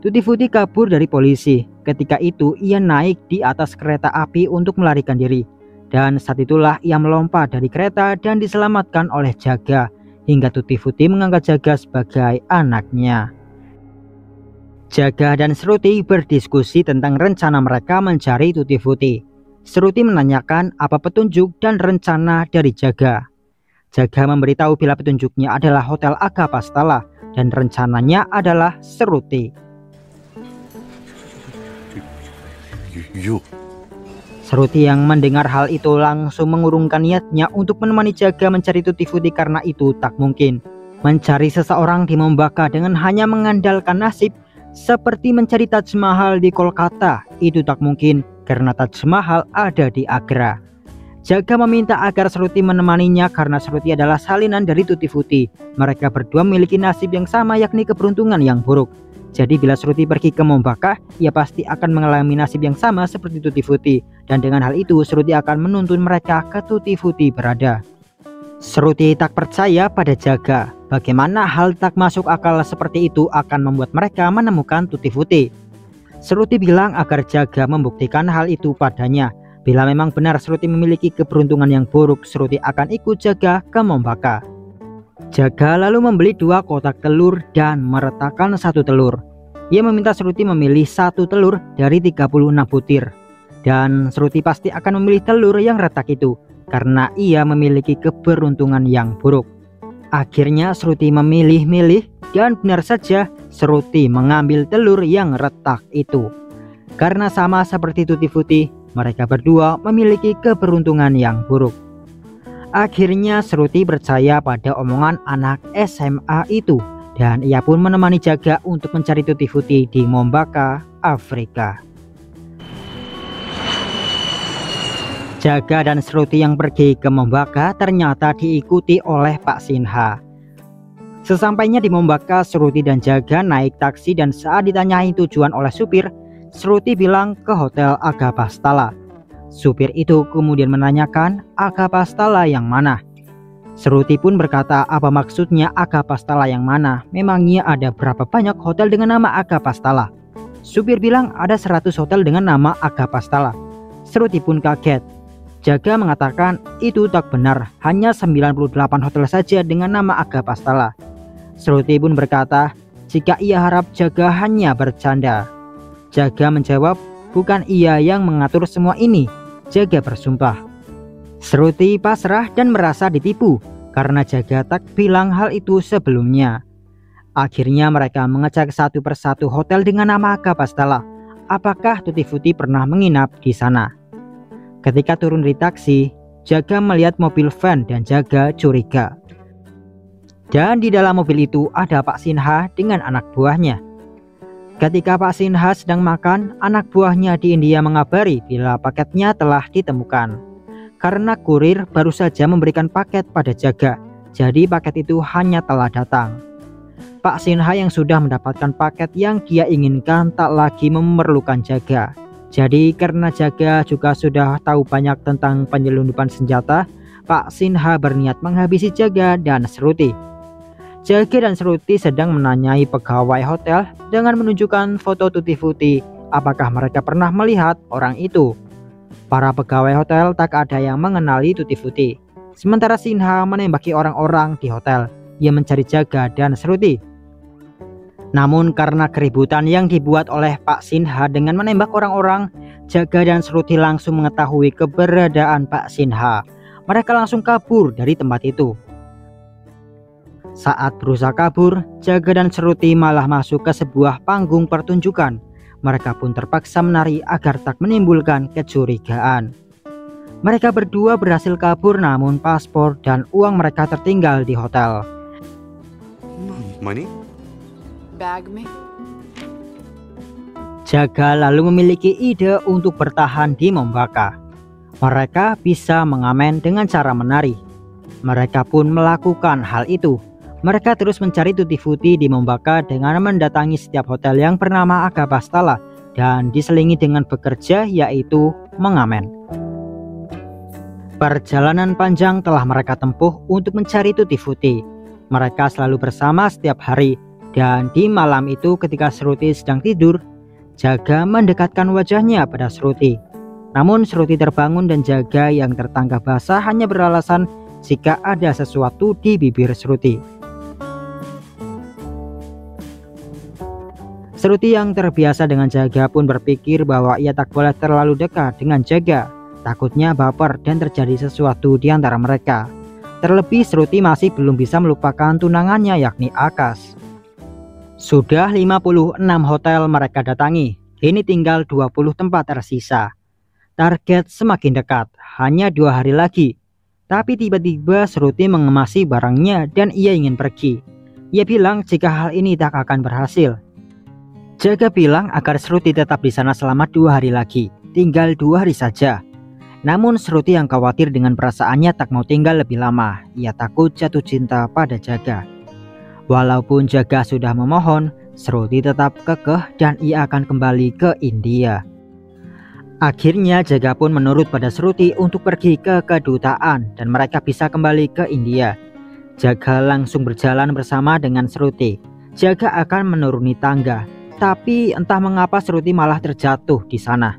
Tutti Frutti kabur dari polisi. Ketika itu ia naik di atas kereta api untuk melarikan diri. Dan saat itulah ia melompat dari kereta dan diselamatkan oleh Jaga, hingga Tutti Frutti mengangkat Jaga sebagai anaknya. Jaga dan Shruti berdiskusi tentang rencana mereka mencari Tutti Frutti. Shruti menanyakan apa petunjuk dan rencana dari Jaga. Jaga memberitahu bila petunjuknya adalah Hotel Agapastala dan rencananya adalah Shruti. Shruti yang mendengar hal itu langsung mengurungkan niatnya untuk menemani Jaga mencari Tutti Frutti karena itu tak mungkin. Mencari seseorang di Mombaka dengan hanya mengandalkan nasib seperti mencari Taj Mahal di Kolkata itu tak mungkin karena Taj Mahal ada di Agra. Jaga meminta agar Shruti menemaninya karena Shruti adalah salinan dari Tutti Frutti. Mereka berdua memiliki nasib yang sama yakni keberuntungan yang buruk. Jadi bila Shruti pergi ke Mombaka, ia pasti akan mengalami nasib yang sama seperti Tutti Frutti. Dan dengan hal itu, Shruti akan menuntun mereka ke Tutti Frutti berada. Shruti tak percaya pada Jaga. Bagaimana hal tak masuk akal seperti itu akan membuat mereka menemukan Tutti Frutti. Shruti bilang agar Jaga membuktikan hal itu padanya. Bila memang benar Shruti memiliki keberuntungan yang buruk, Shruti akan ikut Jaga ke Mombaka. Jaga lalu membeli 2 kotak telur dan meretakkan 1 telur. Ia meminta Shruti memilih 1 telur dari 36 butir. Dan Shruti pasti akan memilih telur yang retak itu karena ia memiliki keberuntungan yang buruk. Akhirnya Shruti memilih-milih dan benar saja Shruti mengambil telur yang retak itu. Karena sama seperti Tutti Frutti, mereka berdua memiliki keberuntungan yang buruk. Akhirnya Shruti percaya pada omongan anak SMA itu dan ia pun menemani Jaga untuk mencari Tutti Frutti di Mombaka, Afrika. Jaga dan Shruti yang pergi ke Mombaka ternyata diikuti oleh Pak Sinha. Sesampainya di Mombaka, Shruti dan Jaga naik taksi dan saat ditanyai tujuan oleh supir, Shruti bilang ke Hotel Agapastala. Supir itu kemudian menanyakan Agapastala yang mana. Shruti pun berkata apa maksudnya Agapastala yang mana, memangnya ada berapa banyak hotel dengan nama Agapastala. Supir bilang ada 100 hotel dengan nama Agapastala. Shruti pun kaget. Jaga mengatakan itu tak benar, hanya 98 hotel saja dengan nama Agapastala. Shruti pun berkata jika ia harap Jaga hanya bercanda. Jaga menjawab bukan ia yang mengatur semua ini. Jaga bersumpah. Shruti pasrah dan merasa ditipu karena Jaga tak bilang hal itu sebelumnya. Akhirnya mereka mengecek satu persatu hotel dengan nama Agapastala. Apakah Tutti Frutti pernah menginap di sana? Ketika turun dari taksi, Jaga melihat mobil van dan Jaga curiga. Dan di dalam mobil itu ada Pak Sinha dengan anak buahnya. Ketika Pak Sinha sedang makan, anak buahnya di India mengabari bila paketnya telah ditemukan. Karena kurir baru saja memberikan paket pada Jaga, jadi paket itu hanya telah datang. Pak Sinha yang sudah mendapatkan paket yang dia inginkan tak lagi memerlukan Jaga. Jadi karena Jaga juga sudah tahu banyak tentang penyelundupan senjata, Pak Sinha berniat menghabisi Jaga dan Shruti. Jaga dan Shruti sedang menanyai pegawai hotel dengan menunjukkan foto Tutti Frutti. Apakah mereka pernah melihat orang itu? Para pegawai hotel tak ada yang mengenali Tutti Frutti. Sementara Sinha menembaki orang-orang di hotel. Ia mencari Jaga dan Shruti. Namun karena keributan yang dibuat oleh Pak Sinha dengan menembak orang-orang, Jaga dan Shruti langsung mengetahui keberadaan Pak Sinha. Mereka langsung kabur dari tempat itu. Saat berusaha kabur, Jaga dan Shruti malah masuk ke sebuah panggung pertunjukan. Mereka pun terpaksa menari agar tak menimbulkan kecurigaan. Mereka berdua berhasil kabur, namun paspor dan uang mereka tertinggal di hotel. Money? Bag me. Jaga lalu memiliki ide untuk bertahan di Mombaka. Mereka bisa mengamen dengan cara menari. Mereka pun melakukan hal itu. Mereka terus mencari Tutti Frutti di Mombaka dengan mendatangi setiap hotel yang bernama Agabastala dan diselingi dengan bekerja, yaitu mengamen. Perjalanan panjang telah mereka tempuh untuk mencari Tutti Frutti. Mereka selalu bersama setiap hari, dan di malam itu ketika Shruti sedang tidur, Jaga mendekatkan wajahnya pada Shruti. Namun Shruti terbangun dan Jaga yang tertangkap basah hanya beralasan jika ada sesuatu di bibir Shruti. Shruti yang terbiasa dengan Jaga pun berpikir bahwa ia tak boleh terlalu dekat dengan Jaga. Takutnya baper dan terjadi sesuatu di antara mereka. Terlebih Shruti masih belum bisa melupakan tunangannya, yakni Akash. Sudah 56 hotel mereka datangi. Kini tinggal 20 tempat tersisa. Target semakin dekat, hanya 2 hari lagi. Tapi tiba-tiba Shruti mengemasi barangnya dan ia ingin pergi. Ia bilang jika hal ini tak akan berhasil. Jaga bilang agar Shruti tetap di sana selama 2 hari lagi. Tinggal 2 hari saja. Namun Shruti yang khawatir dengan perasaannya tak mau tinggal lebih lama. Ia takut jatuh cinta pada Jaga. Walaupun Jaga sudah memohon, Shruti tetap kekeh dan ia akan kembali ke India. Akhirnya Jaga pun menurut pada Shruti untuk pergi ke kedutaan dan mereka bisa kembali ke India. Jaga langsung berjalan bersama dengan Shruti. Jaga akan menuruni tangga, tapi entah mengapa Shruti malah terjatuh di sana.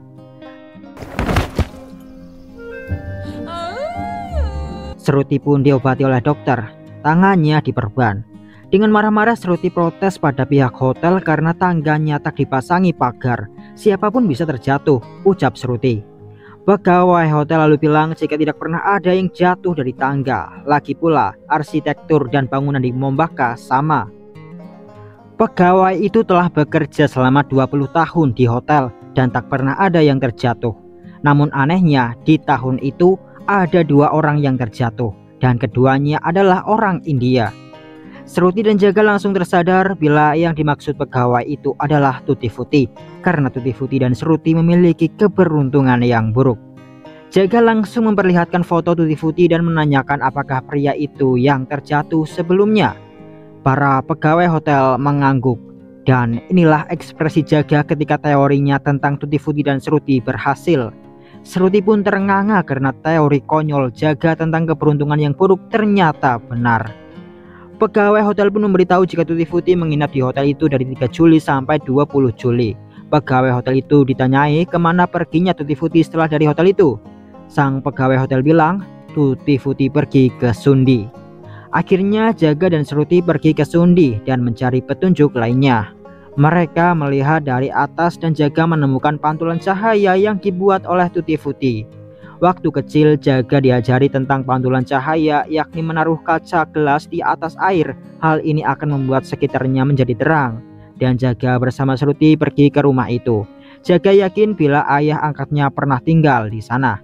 Shruti pun diobati oleh dokter, tangannya diperban. Dengan marah-marah Shruti protes pada pihak hotel karena tangganya tak dipasangi pagar. Siapapun bisa terjatuh, ucap Shruti. Pegawai hotel lalu bilang jika tidak pernah ada yang jatuh dari tangga. Lagi pula arsitektur dan bangunan di Mombaka sama. Pegawai itu telah bekerja selama 20 tahun di hotel dan tak pernah ada yang terjatuh. Namun anehnya di tahun itu ada 2 orang yang terjatuh dan keduanya adalah orang India. Shruti dan Jaga langsung tersadar bila yang dimaksud pegawai itu adalah Tutti Frutti, karena Tutti Frutti dan Shruti memiliki keberuntungan yang buruk. Jaga langsung memperlihatkan foto Tutti Frutti dan menanyakan apakah pria itu yang terjatuh sebelumnya. Para pegawai hotel mengangguk, dan inilah ekspresi Jaga ketika teorinya tentang Tutti Frutti dan Shruti berhasil. Shruti pun terengah-engah karena teori konyol Jaga tentang keberuntungan yang buruk ternyata benar. Pegawai hotel pun memberitahu jika Tutti Frutti menginap di hotel itu dari 3 Juli sampai 20 Juli. Pegawai hotel itu ditanyai kemana perginya Tutti Frutti setelah dari hotel itu. Sang pegawai hotel bilang Tutti Frutti pergi ke Sundi. Akhirnya Jaga dan Shruti pergi ke Sundi dan mencari petunjuk lainnya. Mereka melihat dari atas dan Jaga menemukan pantulan cahaya yang dibuat oleh Tutti Frutti. Waktu kecil Jaga diajari tentang pantulan cahaya, yakni menaruh kaca gelas di atas air. Hal ini akan membuat sekitarnya menjadi terang. Dan Jaga bersama Shruti pergi ke rumah itu. Jaga yakin bila ayah angkatnya pernah tinggal di sana.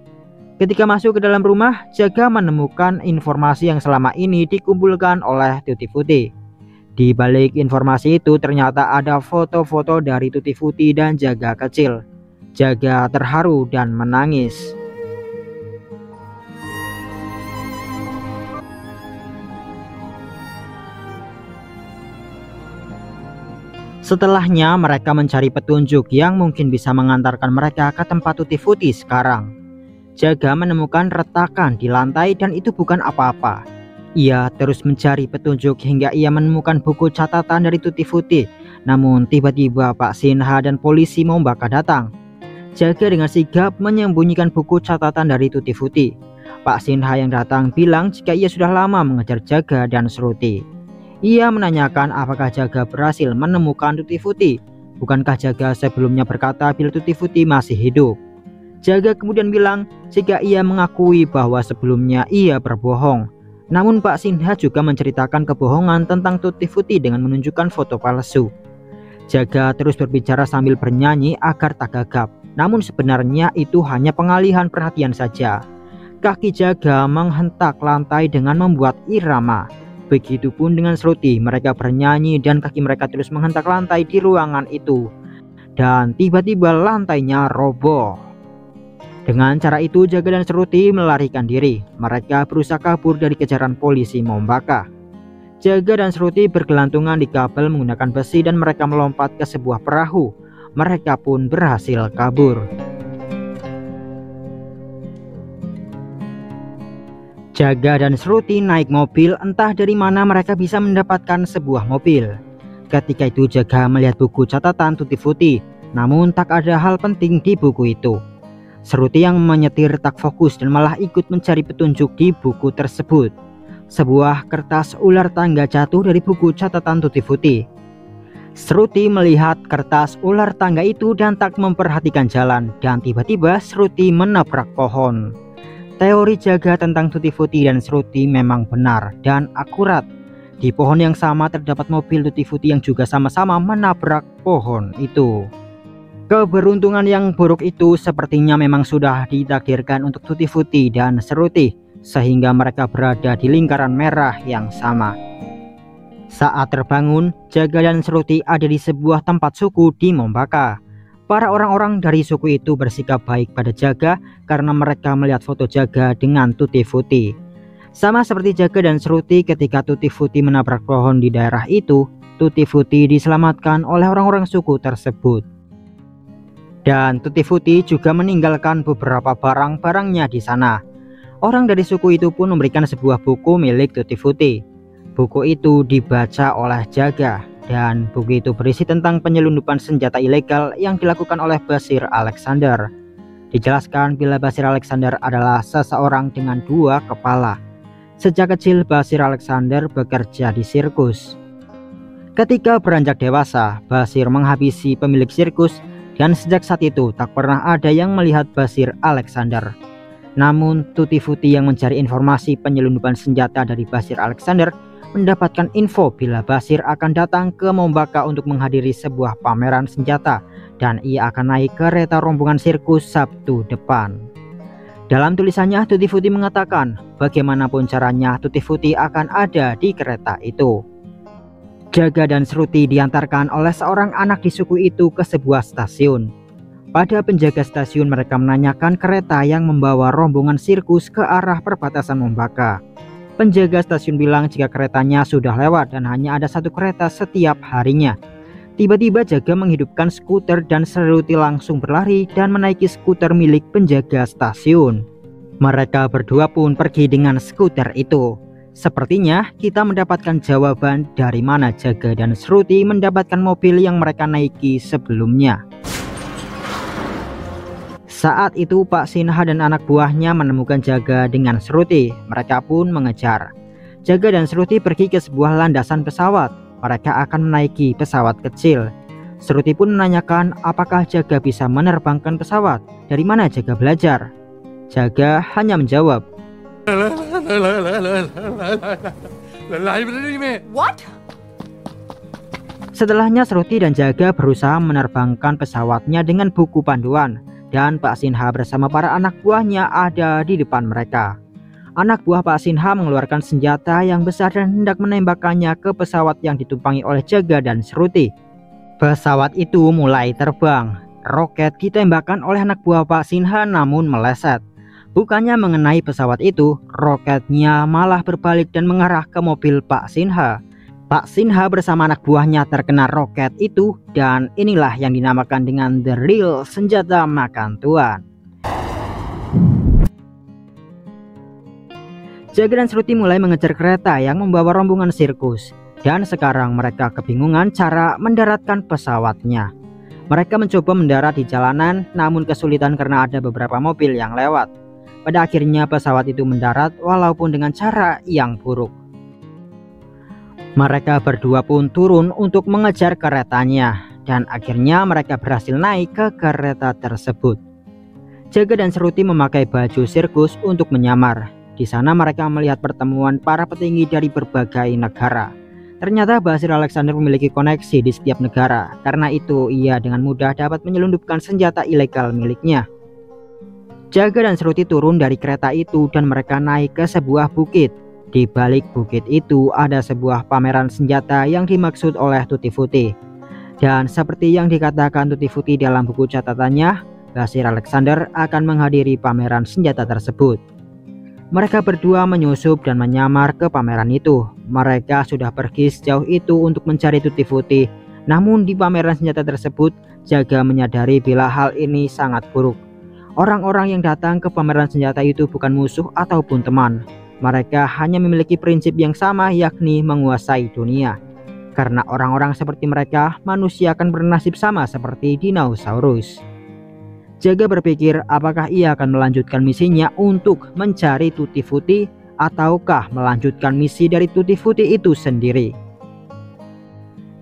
Ketika masuk ke dalam rumah, Jaga menemukan informasi yang selama ini dikumpulkan oleh Tutti Frutti. Di balik informasi itu ternyata ada foto-foto dari Tutti Frutti dan Jaga kecil. Jaga terharu dan menangis. Setelahnya mereka mencari petunjuk yang mungkin bisa mengantarkan mereka ke tempat Tutti Frutti sekarang. Jaga menemukan retakan di lantai dan itu bukan apa-apa. Ia terus mencari petunjuk hingga ia menemukan buku catatan dari Tutti Frutti. Namun tiba-tiba Pak Sinha dan polisi Mombaka datang. Jaga dengan sigap menyembunyikan buku catatan dari Tutti Frutti. Pak Sinha yang datang bilang jika ia sudah lama mengejar Jaga dan Shruti. Ia menanyakan apakah Jaga berhasil menemukan Tutti Frutti. Bukankah Jaga sebelumnya berkata bila Tutti Frutti masih hidup? Jaga kemudian bilang jika ia mengakui bahwa sebelumnya ia berbohong. Namun Pak Sinha juga menceritakan kebohongan tentang Tutti Frutti dengan menunjukkan foto palsu. Jaga terus berbicara sambil bernyanyi agar tak gagap. Namun sebenarnya itu hanya pengalihan perhatian saja. Kaki Jaga menghentak lantai dengan membuat irama. Begitupun dengan Shruti, mereka bernyanyi dan kaki mereka terus menghentak lantai di ruangan itu. Dan tiba-tiba lantainya roboh. Dengan cara itu Jaga dan Shruti melarikan diri. Mereka berusaha kabur dari kejaran polisi Mombaka. Jaga dan Shruti bergelantungan di kabel menggunakan besi dan mereka melompat ke sebuah perahu. Mereka pun berhasil kabur. Jaga dan Shruti naik mobil, entah dari mana mereka bisa mendapatkan sebuah mobil. Ketika itu Jaga melihat buku catatan Tutti Frutti, namun tak ada hal penting di buku itu. Shruti yang menyetir tak fokus dan malah ikut mencari petunjuk di buku tersebut. Sebuah kertas ular tangga jatuh dari buku catatan Tutti Frutti. Shruti melihat kertas ular tangga itu dan tak memperhatikan jalan, dan tiba-tiba Shruti menabrak pohon. Teori Jaga tentang Tutti Frutti dan Shruti memang benar dan akurat. Di pohon yang sama terdapat mobil Tutti Frutti yang juga sama-sama menabrak pohon itu. Keberuntungan yang buruk itu sepertinya memang sudah ditakdirkan untuk Tutti Frutti dan Shruti, sehingga mereka berada di lingkaran merah yang sama. Saat terbangun, Jaga dan Shruti ada di sebuah tempat suku di Mombaka. Para orang-orang dari suku itu bersikap baik pada Jaga karena mereka melihat foto Jaga dengan Tutti Frutti. Sama seperti Jaga dan Shruti ketika Tutti Frutti menabrak pohon di daerah itu, Tutti Frutti diselamatkan oleh orang-orang suku tersebut. Dan Tutti Frutti juga meninggalkan beberapa barang-barangnya di sana. Orang dari suku itu pun memberikan sebuah buku milik Tutti Frutti. Buku itu dibaca oleh Jaga, dan buku itu berisi tentang penyelundupan senjata ilegal yang dilakukan oleh Bashir Alexander. Dijelaskan bila Bashir Alexander adalah seseorang dengan dua kepala. Sejak kecil Bashir Alexander bekerja di sirkus. Ketika beranjak dewasa, Bashir menghabisi pemilik sirkus. Dan sejak saat itu tak pernah ada yang melihat Bashir Alexander. Namun Tutti Frutti yang mencari informasi penyelundupan senjata dari Bashir Alexander mendapatkan info bila Bashir akan datang ke Mombaka untuk menghadiri sebuah pameran senjata dan ia akan naik kereta rombongan sirkus Sabtu depan. Dalam tulisannya Tutti Frutti mengatakan bagaimanapun caranya Tutti Frutti akan ada di kereta itu. Jaga dan Shruti diantarkan oleh seorang anak di suku itu ke sebuah stasiun. Pada penjaga stasiun mereka menanyakan kereta yang membawa rombongan sirkus ke arah perbatasan Mombaka. Penjaga stasiun bilang jika keretanya sudah lewat dan hanya ada satu kereta setiap harinya. Tiba-tiba Jaga menghidupkan skuter dan Shruti langsung berlari dan menaiki skuter milik penjaga stasiun. Mereka berdua pun pergi dengan skuter itu. Sepertinya kita mendapatkan jawaban dari mana Jaga dan Shruti mendapatkan mobil yang mereka naiki sebelumnya. Saat itu Pak Sinha dan anak buahnya menemukan Jaga dengan Shruti. Mereka pun mengejar. Jaga dan Shruti pergi ke sebuah landasan pesawat. Mereka akan menaiki pesawat kecil. Shruti pun menanyakan apakah Jaga bisa menerbangkan pesawat. Dari mana Jaga belajar? Jaga hanya menjawab, What? Setelahnya Shruti dan Jaga berusaha menerbangkan pesawatnya dengan buku panduan. Dan Pak Sinha bersama para anak buahnya ada di depan mereka. Anak buah Pak Sinha mengeluarkan senjata yang besar dan hendak menembakkannya ke pesawat yang ditumpangi oleh Jaga dan Shruti. Pesawat itu mulai terbang. Roket ditembakkan oleh anak buah Pak Sinha namun meleset. Bukannya mengenai pesawat itu, roketnya malah berbalik dan mengarah ke mobil Pak Sinha. Pak Sinha bersama anak buahnya terkena roket itu dan inilah yang dinamakan dengan The Real Senjata Makan Tuan. Jaga dan Shruti mulai mengejar kereta yang membawa rombongan sirkus. Dan sekarang mereka kebingungan cara mendaratkan pesawatnya. Mereka mencoba mendarat di jalanan namun kesulitan karena ada beberapa mobil yang lewat. Pada akhirnya pesawat itu mendarat walaupun dengan cara yang buruk. Mereka berdua pun turun untuk mengejar keretanya dan akhirnya mereka berhasil naik ke kereta tersebut. Jaga dan Shruti memakai baju sirkus untuk menyamar. Di sana mereka melihat pertemuan para petinggi dari berbagai negara. Ternyata Basir Alexander memiliki koneksi di setiap negara. Karena itu ia dengan mudah dapat menyelundupkan senjata ilegal miliknya. Jaga dan Shruti turun dari kereta itu dan mereka naik ke sebuah bukit. Di balik bukit itu ada sebuah pameran senjata yang dimaksud oleh Tutti Frutti. Dan seperti yang dikatakan Tutti Frutti dalam buku catatannya, Basir Alexander akan menghadiri pameran senjata tersebut. Mereka berdua menyusup dan menyamar ke pameran itu. Mereka sudah pergi sejauh itu untuk mencari Tutti Frutti. Namun di pameran senjata tersebut, Jaga menyadari bila hal ini sangat buruk. Orang-orang yang datang ke pameran senjata itu bukan musuh ataupun teman. Mereka hanya memiliki prinsip yang sama, yakni menguasai dunia. Karena orang-orang seperti mereka, manusia akan bernasib sama seperti dinosaurus. Jaga berpikir apakah ia akan melanjutkan misinya untuk mencari Tutti Frutti ataukah melanjutkan misi dari Tutti Frutti itu sendiri.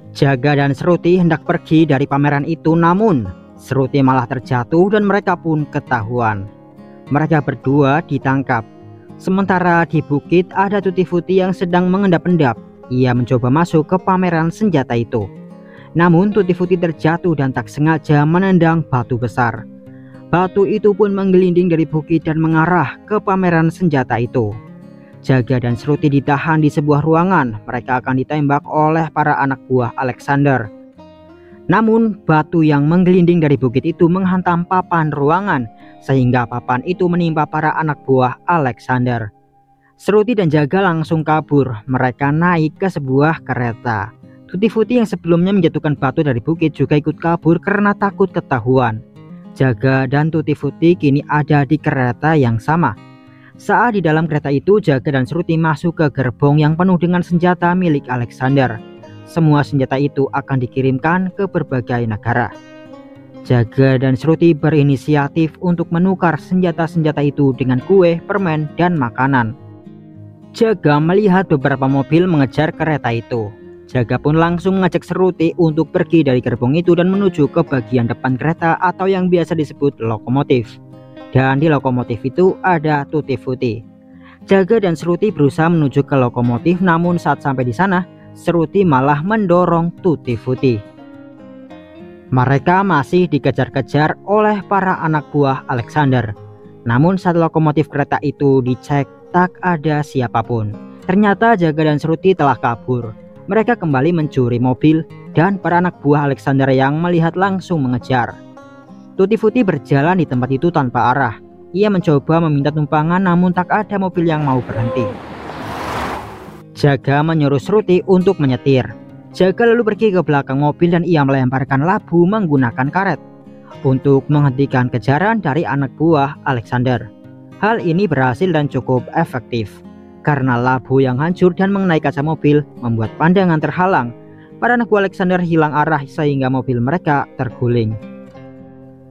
Jaga dan Shruti hendak pergi dari pameran itu, namun Shruti malah terjatuh dan mereka pun ketahuan. Mereka berdua ditangkap. Sementara di bukit ada Tutti Frutti yang sedang mengendap-endap. Ia mencoba masuk ke pameran senjata itu. Namun Tutti Frutti terjatuh dan tak sengaja menendang batu besar. Batu itu pun menggelinding dari bukit dan mengarah ke pameran senjata itu. Jaga dan Shruti ditahan di sebuah ruangan. Mereka akan ditembak oleh para anak buah Alexander. Namun batu yang menggelinding dari bukit itu menghantam papan ruangan, sehingga papan itu menimpa para anak buah Alexander. Shruti dan Jaga langsung kabur. Mereka naik ke sebuah kereta. Tutti Frutti yang sebelumnya menjatuhkan batu dari bukit juga ikut kabur karena takut ketahuan. Jaga dan Tutti Frutti kini ada di kereta yang sama. Saat di dalam kereta itu, Jaga dan Shruti masuk ke gerbong yang penuh dengan senjata milik Alexander. Semua senjata itu akan dikirimkan ke berbagai negara. Jaga dan Shruti berinisiatif untuk menukar senjata-senjata itu dengan kue, permen, dan makanan. Jaga melihat beberapa mobil mengejar kereta itu. Jaga pun langsung mengajak Shruti untuk pergi dari gerbong itu dan menuju ke bagian depan kereta atau yang biasa disebut lokomotif. Dan di lokomotif itu ada Tutti Frutti. Jaga dan Shruti berusaha menuju ke lokomotif, namun saat sampai di sana, Shruti malah mendorong Tutti Frutti. Mereka masih dikejar-kejar oleh para anak buah Alexander. Namun saat lokomotif kereta itu dicek, tak ada siapapun. Ternyata Jaga dan Shruti telah kabur. Mereka kembali mencuri mobil dan para anak buah Alexander yang melihat langsung mengejar. Tutti Frutti berjalan di tempat itu tanpa arah. Ia mencoba meminta tumpangan namun tak ada mobil yang mau berhenti. Jaga menyuruh Shruti untuk menyetir. Jaga lalu pergi ke belakang mobil dan ia melemparkan labu menggunakan karet untuk menghentikan kejaran dari anak buah Alexander. Hal ini berhasil dan cukup efektif. Karena labu yang hancur dan mengenai kaca mobil membuat pandangan terhalang. Para anak buah Alexander hilang arah sehingga mobil mereka terguling.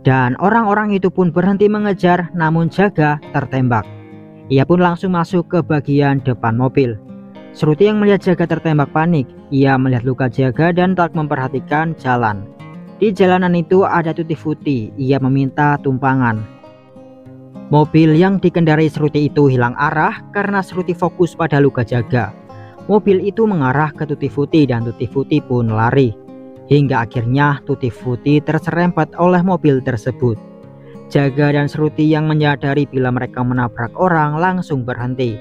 Dan orang-orang itu pun berhenti mengejar, namun Jaga tertembak. Ia pun langsung masuk ke bagian depan mobil. Shruti yang melihat Jaga tertembak panik. Ia melihat luka Jaga dan tak memperhatikan jalan. Di jalanan itu ada Tutti Frutti. Ia meminta tumpangan. Mobil yang dikendarai Shruti itu hilang arah karena Shruti fokus pada luka Jaga. Mobil itu mengarah ke Tutti Frutti dan Tutti Frutti pun lari. Hingga akhirnya Tutti Frutti terserempet oleh mobil tersebut. Jaga dan Shruti yang menyadari bila mereka menabrak orang langsung berhenti.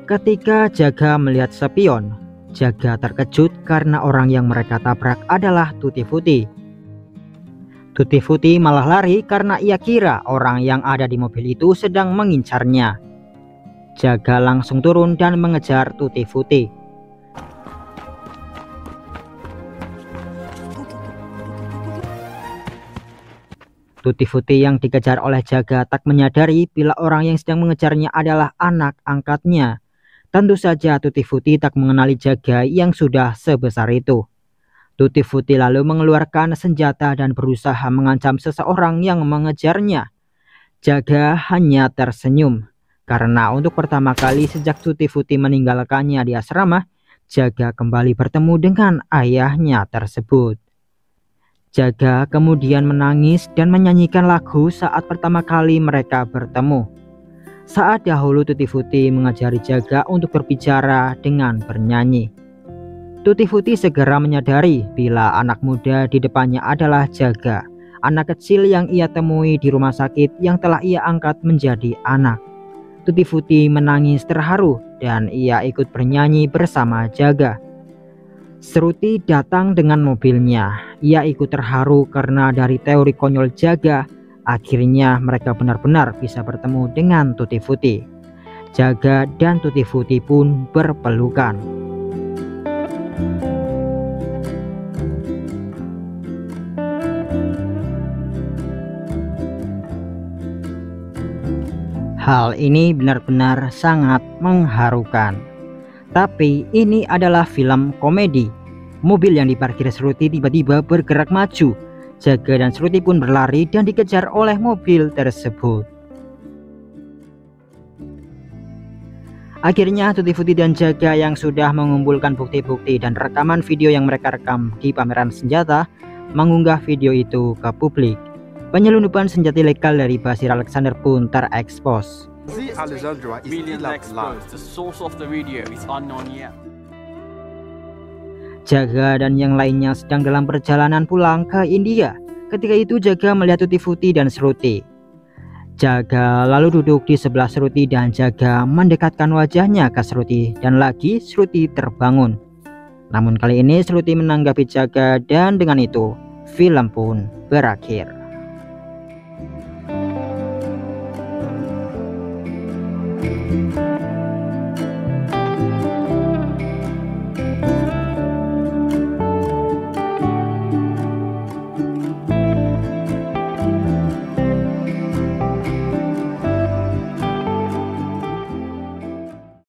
Ketika Jaga melihat spion, Jaga terkejut karena orang yang mereka tabrak adalah Tutti Frutti. Tutti Frutti malah lari karena ia kira orang yang ada di mobil itu sedang mengincarnya. Jaga langsung turun dan mengejar Tutti Frutti. Tutti Frutti yang dikejar oleh Jaga tak menyadari bila orang yang sedang mengejarnya adalah anak angkatnya. Tentu saja Tutti Frutti tak mengenali Jaga yang sudah sebesar itu. Tutti Frutti lalu mengeluarkan senjata dan berusaha mengancam seseorang yang mengejarnya. Jaga hanya tersenyum. Karena untuk pertama kali sejak Tutti Frutti meninggalkannya di asrama, Jaga kembali bertemu dengan ayahnya tersebut. Jaga kemudian menangis dan menyanyikan lagu saat pertama kali mereka bertemu. Saat dahulu Tutti Frutti mengajari Jaga untuk berbicara dengan bernyanyi. Tutti Frutti segera menyadari bila anak muda di depannya adalah Jaga, anak kecil yang ia temui di rumah sakit yang telah ia angkat menjadi anak. Tutti Frutti menangis terharu dan ia ikut bernyanyi bersama Jaga. Shruti datang dengan mobilnya. Ia ikut terharu karena dari teori konyol Jaga, akhirnya mereka benar-benar bisa bertemu dengan Tutti Frutti. Jaga dan Tutti Frutti pun berpelukan. Hal ini benar-benar sangat mengharukan. Tapi ini adalah film komedi. Mobil yang diparkir Shruti tiba-tiba bergerak maju. Jaga dan Shruti pun berlari dan dikejar oleh mobil tersebut. Akhirnya Tutti Frutti dan Jaga yang sudah mengumpulkan bukti-bukti dan rekaman video yang mereka rekam di pameran senjata mengunggah video itu ke publik. Penyelundupan senjata ilegal dari Bashir Alexander pun terekspos. Jaga dan yang lainnya sedang dalam perjalanan pulang ke India. Ketika itu Jaga melihat Tutti Frutti dan Shruti. Jaga lalu duduk di sebelah Shruti dan Jaga mendekatkan wajahnya ke Shruti dan lagi Shruti terbangun. Namun kali ini Shruti menanggapi Jaga dan dengan itu film pun berakhir.